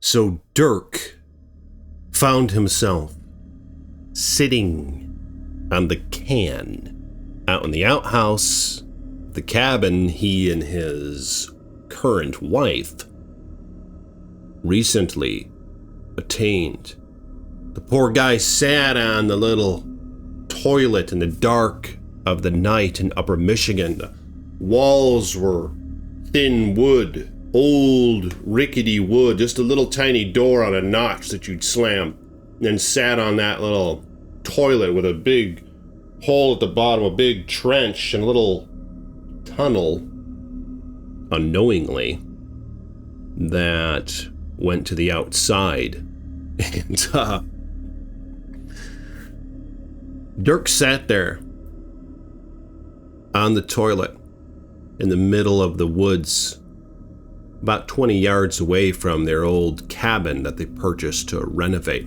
So Dirk found himself sitting on the can out in the outhouse, the cabin he and his current wife recently attained. The poor guy sat on the little toilet in the dark of the night in Upper Michigan. The walls were thin wood, old rickety wood, just a little tiny door on a notch that you'd slam, and then sat on that little toilet with a big hole at the bottom, a big trench and a little tunnel, unknowingly, that went to the outside. And Dirk sat there on the toilet in the middle of the woods, about 20 yards away from their old cabin that they purchased to renovate.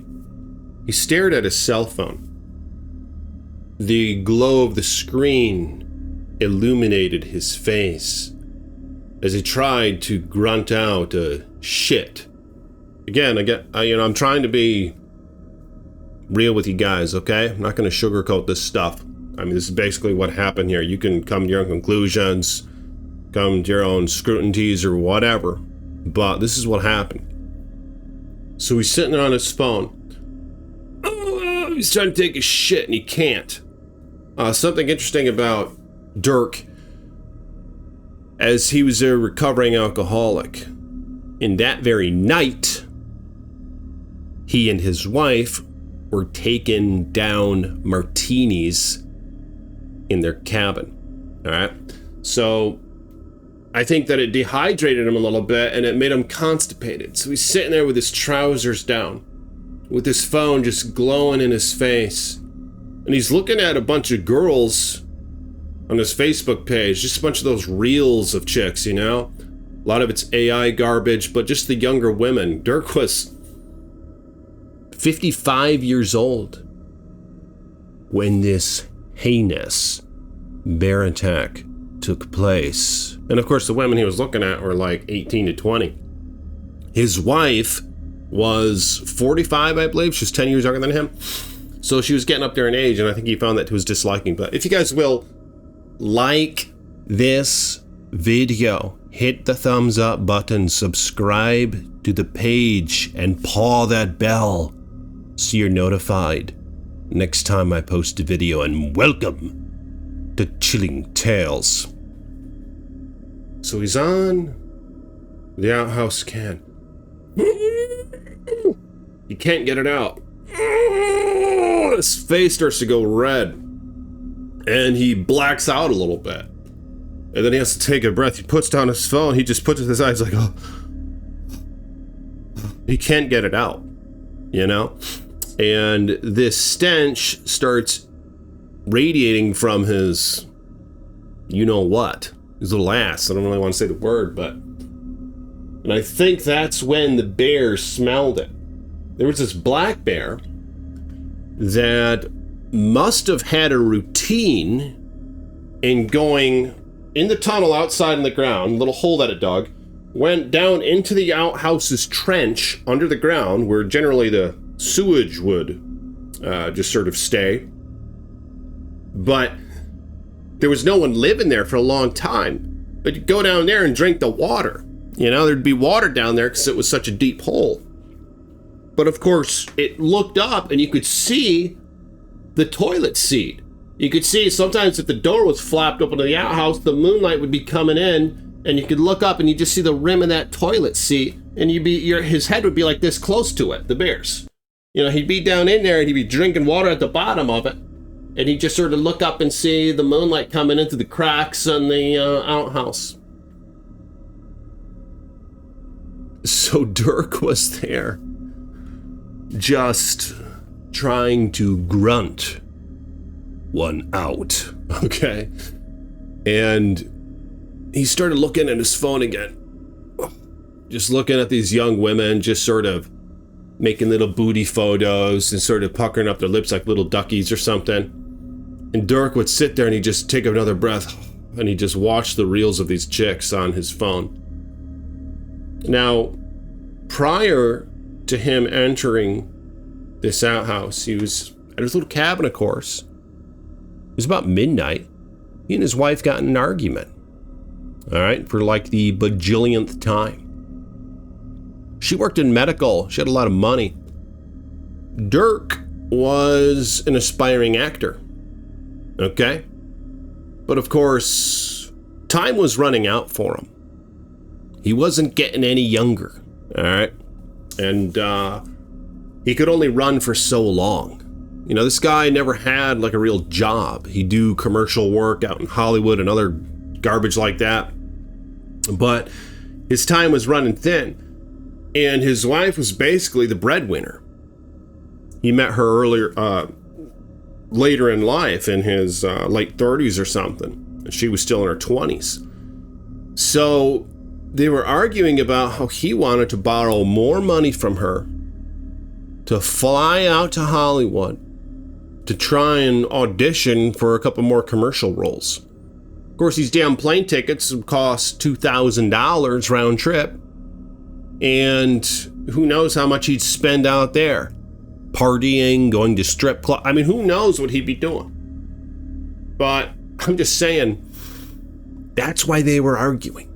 He stared at his cell phone. The glow of the screen illuminated his face as he tried to grunt out a shit. Again, I'm trying to be real with you guys, okay? I'm not going to sugarcoat this stuff. I mean, this is basically what happened here. You can come to your own conclusions, come to your own scrutinies or whatever, but this is what happened. So he's sitting there on his phone. Oh, he's trying to take a shit and he can't. Something interesting about Dirk, as he was a recovering alcoholic, in that very night, he and his wife were taking down martinis in their cabin. All right. So I think that it dehydrated him a little bit and it made him constipated. So he's sitting there with his trousers down, with his phone just glowing in his face. And he's looking at a bunch of girls on his Facebook page, just a bunch of those reels of chicks, you know? A lot of it's AI garbage, but just the younger women. Dirk was 55 years old when this heinous bear attack took place. And of course, the women he was looking at were like 18 to 20. His wife was 45, I believe. She was 10 years younger than him. So she was getting up there in age, and I think he found that to his disliking. But if you guys will like this video, hit the thumbs up button, subscribe to the page, and paw that bell so you're notified next time I post a video. And welcome to Chilling Tales. So he's on the outhouse can. He can't get it out. His face starts to go red, and he blacks out a little bit. And then he has to take a breath. He puts down his phone. He just puts it to his eyes like, oh. He can't get it out, you know? And this stench starts radiating from his, you know what, his little ass. I don't really want to say the word, but. And I think that's when the bear smelled it. There was this black bear that must have had a routine in going in the tunnel outside in the ground, little hole that it dug, went down into the outhouse's trench under the ground where generally the sewage would just sort of stay. But there was no one living there for a long time. But you'd go down there and drink the water. You know, there'd be water down there because it was such a deep hole. But of course, it looked up and you could see the toilet seat. You could see sometimes if the door was flapped open to the outhouse, the moonlight would be coming in and you could look up and you just see the rim of that toilet seat and his head would be like this close to it, the bear's. You know, he'd be down in there and he'd be drinking water at the bottom of it. And he'd just sort of look up and see the moonlight coming into the cracks on the outhouse. So Dirk was there, just trying to grunt one out, okay? And he started looking at his phone again, just looking at these young women, just sort of making little booty photos and sort of puckering up their lips like little duckies or something. And Dirk would sit there and he'd just take another breath and he'd just watch the reels of these chicks on his phone. Now, prior to him entering this outhouse, he was at his little cabin, of course. It was about midnight. He and his wife got in an argument. All right, for like the bajillionth time. She worked in medical. She had a lot of money. Dirk was an aspiring actor. Okay? But of course, time was running out for him. He wasn't getting any younger. All right? And he could only run for so long. You know, this guy never had like a real job. He'd do commercial work out in Hollywood and other garbage like that. But his time was running thin. And his wife was basically the breadwinner. He met her later in life, in his late 30s or something. And she was still in her 20s. So they were arguing about how he wanted to borrow more money from her to fly out to Hollywood to try and audition for a couple more commercial roles. Of course, these damn plane tickets cost $2,000 round trip. And who knows how much he'd spend out there. Partying, going to strip club. I mean, who knows what he'd be doing. But I'm just saying, that's why they were arguing.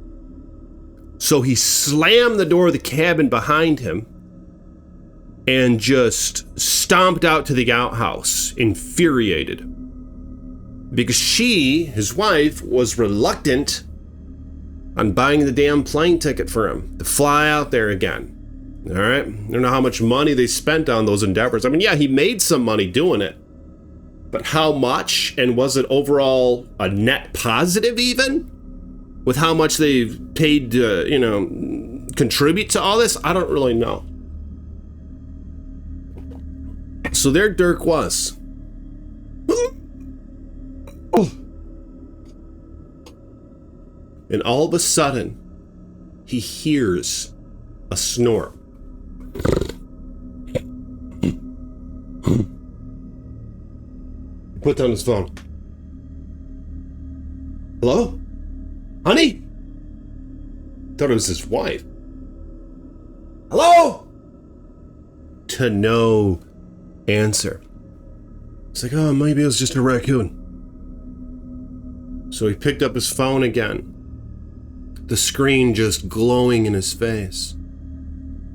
So he slammed the door of the cabin behind him and just stomped out to the outhouse, infuriated. Because she, his wife, was reluctant on buying the damn plane ticket for him to fly out there again. All right? I don't know how much money they spent on those endeavors. I mean, yeah, he made some money doing it. But how much? And was it overall a net positive even? With how much they paid to, contribute to all this? I don't really know. So there Dirk was. And all of a sudden, he hears a snort. He put down his phone. Hello? Honey? Thought it was his wife. Hello? To no answer. It's like, oh, maybe it was just a raccoon. So he picked up his phone again. The screen just glowing in his face.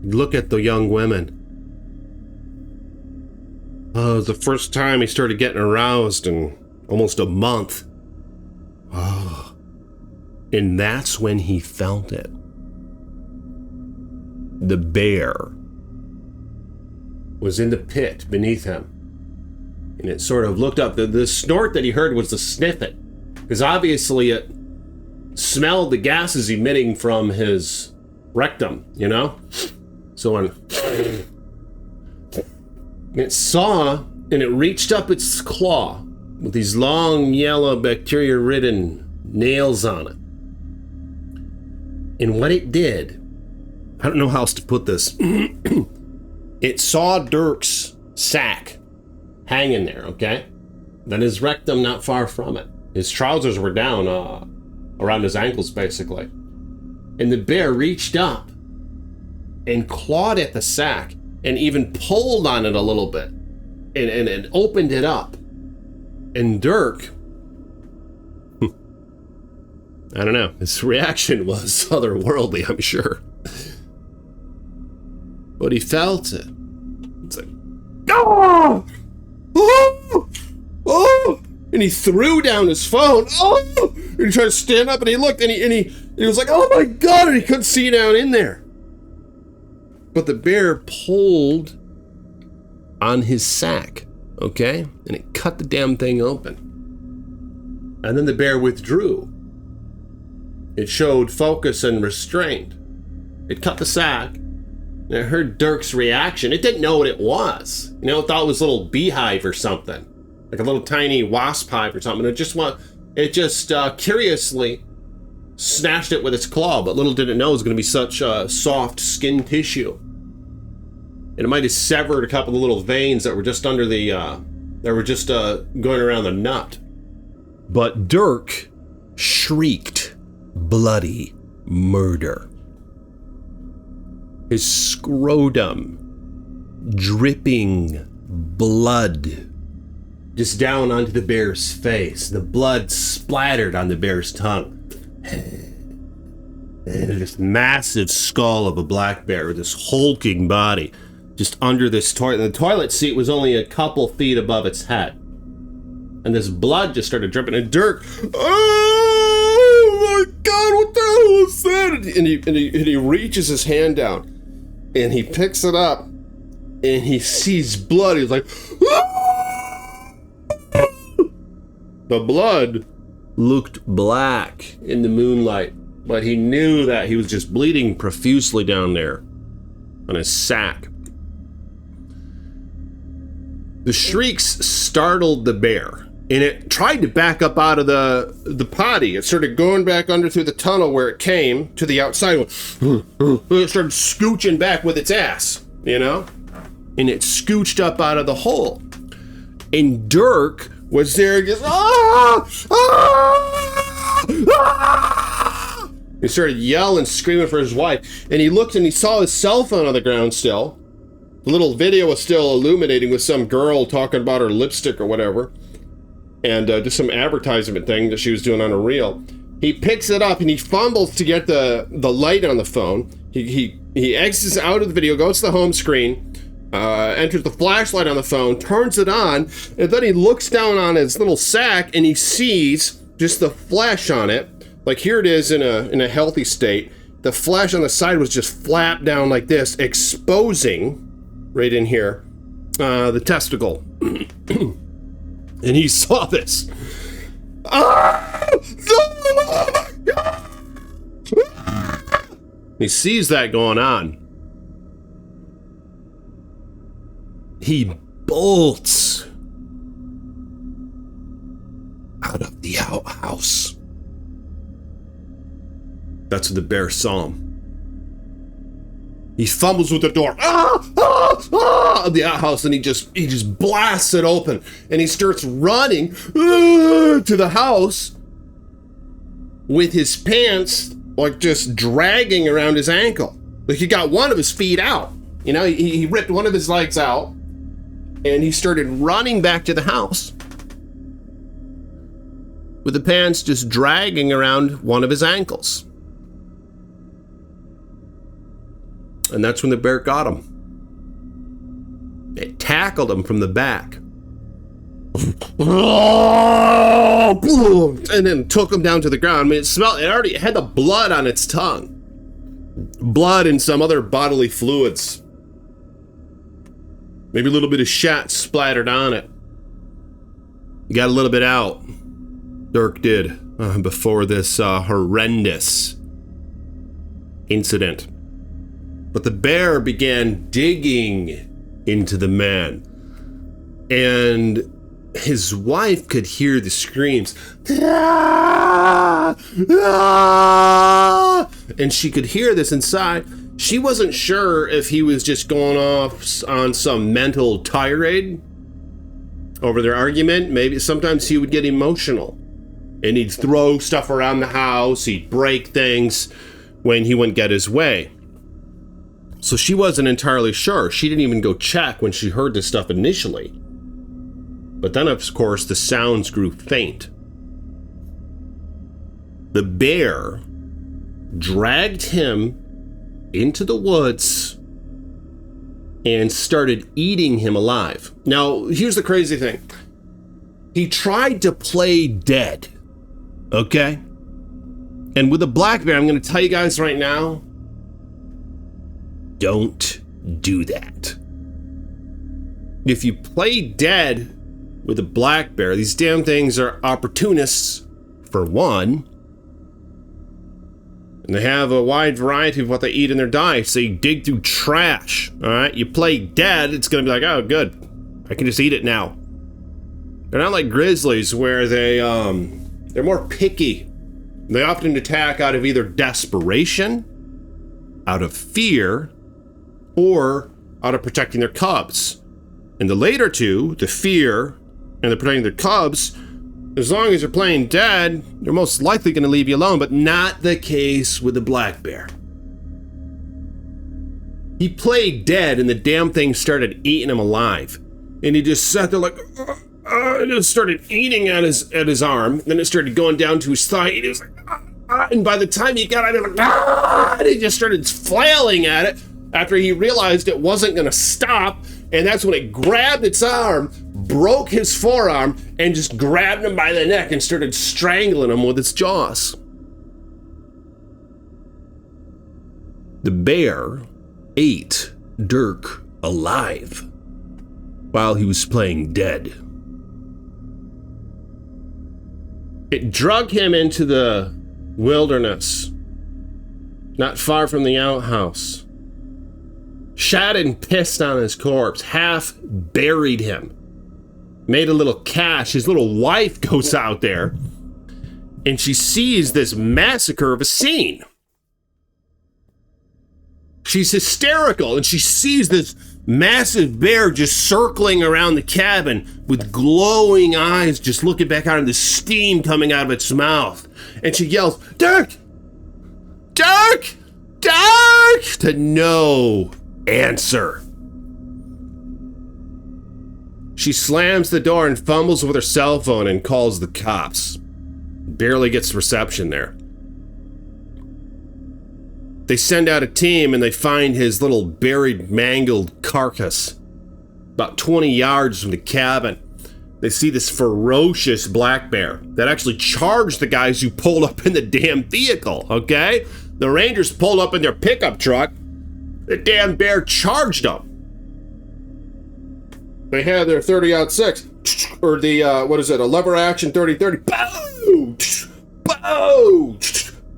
Look at the young women. Oh, it was the first time he started getting aroused in almost a month. Oh. And that's when he felt it. The bear was in the pit beneath him. And it sort of looked up. The snort that he heard was the sniff it. Because obviously it smelled the gases emitting from his rectum, So when it saw, and it reached up its claw with these long, yellow, bacteria-ridden nails on it. And what it did, I don't know how else to put this, it saw Dirk's sack hanging there, okay? Then his rectum not far from it. His trousers were down around his ankles, basically. And the bear reached up and clawed at the sack and even pulled on it a little bit and opened it up. And Dirk, I don't know, his reaction was otherworldly, I'm sure. But he felt it. It's like, oh! Oh! Oh! And he threw down his phone. Oh! And he tried to stand up and he looked and he was like, oh my God, and he couldn't see down in there. But the bear pulled on his sack, okay? And it cut the damn thing open. And then the bear withdrew. It showed focus and restraint. It cut the sack. And I heard Dirk's reaction. It didn't know what it was. It thought it was a little beehive or something. Like a little tiny wasp hive or something. It just curiously snatched it with its claw, but little did it know it was going to be such soft skin tissue. And it might have severed a couple of little veins that were just under the, going around the nut. But Dirk shrieked bloody murder. his scrotum dripping blood just down onto the bear's face. The blood splattered on the bear's tongue. And this massive skull of a black bear with this hulking body just under this toilet. And the toilet seat was only a couple feet above its head. And this blood just started dripping. And Dirk, oh my God, what the hell was that? And he reaches his hand down and he picks it up and he sees blood. He's like, ah! The blood looked black in the moonlight, but he knew that he was just bleeding profusely down there on his sack. The shrieks startled the bear, and it tried to back up out of the potty. It started going back under through the tunnel where it came to the outside. It started scooching back with its ass, you know? And it scooched up out of the hole. And Dirk was there and just, ah! Ah! Ah! He started yelling, screaming for his wife. And he looked and he saw his cell phone on the ground still. The little video was still illuminating with some girl talking about her lipstick or whatever. And just some advertisement thing that she was doing on a reel. He picks it up and he fumbles to get the light on the phone. He exits out of the video, goes to the home screen, enters the flashlight on the phone, turns it on, and then he looks down on his little sack and he sees just the flesh on it. Like here it is in a healthy state. The flesh on the side was just flapped down like this, exposing right in here the testicle. And he saw this. Ah! Oh my God! He sees that going on. He bolts out of the outhouse. That's what the bear saw him. He fumbles with the door, of the outhouse, and he just blasts it open, and he starts running to the house with his pants like just dragging around his ankle. Like he got one of his feet out. You know, he ripped one of his legs out, and he started running back to the house with the pants just dragging around one of his ankles. And that's when the bear got him. It tackled him from the back. And then took him down to the ground. I mean, it already had the blood on its tongue. Blood and some other bodily fluids. Maybe a little bit of shat splattered on it. He got a little bit out. Dirk did, before this horrendous incident. But the bear began digging into the man. And his wife could hear the screams. Ah! Ah! And she could hear this inside. She wasn't sure if he was just going off on some mental tirade over their argument. Maybe sometimes he would get emotional. And he'd throw stuff around the house. He'd break things when he wouldn't get his way. So she wasn't entirely sure. She didn't even go check when she heard this stuff initially. But then, of course, the sounds grew faint. The bear dragged him into the woods and started eating him alive. Now, here's the crazy thing. He tried to play dead, okay? And with a black bear, I'm going to tell you guys right now, don't do that. If you play dead with a black bear, these damn things are opportunists, for one. And they have a wide variety of what they eat in their diet. So you dig through trash, all right? You play dead, it's going to be like, oh, good. I can just eat it now. They're not like grizzlies where they're more picky. They often attack out of either desperation, out of fear, or out of protecting their cubs. And the later two, the fear and the protecting their cubs, as long as you're playing dead, they're most likely going to leave you alone, but not the case with the black bear. He played dead and the damn thing started eating him alive. And he just sat there like, and it started eating at his arm. Then it started going down to his thigh. And he was like, and by the time he got out, he was like, and he just started flailing at it after he realized it wasn't going to stop. And that's when it grabbed its arm, broke his forearm, and just grabbed him by the neck and started strangling him with its jaws. The bear ate Dirk alive while he was playing dead. It drug him into the wilderness, not far from the outhouse. Shat and pissed on his corpse, half buried him, made a little cache. His little wife goes out there and she sees this massacre of a scene. She's hysterical and she sees this massive bear just circling around the cabin with glowing eyes, just looking back out and the steam coming out of its mouth. And she yells, "Dirk! Dirk! Dirk!" to no answer. She slams the door and fumbles with her cell phone and calls the cops. Barely gets reception there. They send out a team and they find his little buried, mangled carcass about 20 yards from the cabin. They see this ferocious black bear that actually charged the guys who pulled up in the damn vehicle, okay? The Rangers pulled up in their pickup truck. The damn bear charged them. They had their 30-06, or the, a lever action 30-30. Boom! Boom!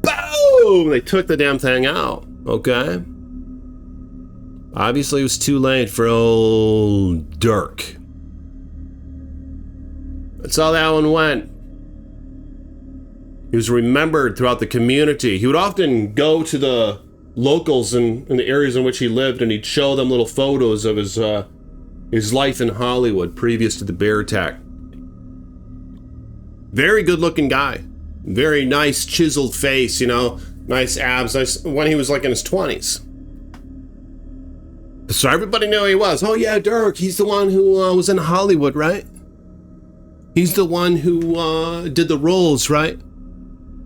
Boom! They took the damn thing out, okay? Obviously, it was too late for old Dirk. That's how that one went. He was remembered throughout the community. He would often go to the locals in the areas in which he lived, and he'd show them little photos of his life in Hollywood previous to the bear attack. Very good-looking guy. Very nice, chiseled face, nice abs, nice, when he was like in his 20s. So everybody knew who he was. Oh yeah, Dirk, he's the one who was in Hollywood, right? He's the one who did the roles, right?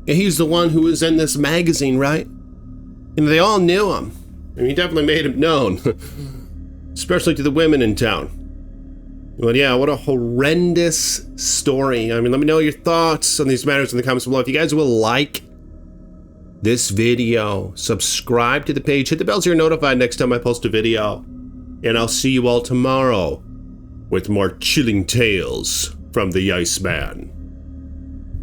Yeah, he's the one who was in this magazine, right? And they all knew him. And he definitely made him known. Especially to the women in town. But yeah, what a horrendous story. I mean, let me know your thoughts on these matters in the comments below. If you guys will like this video, subscribe to the page, hit the bell so you're notified next time I post a video. And I'll see you all tomorrow with more chilling tales from the Iceman.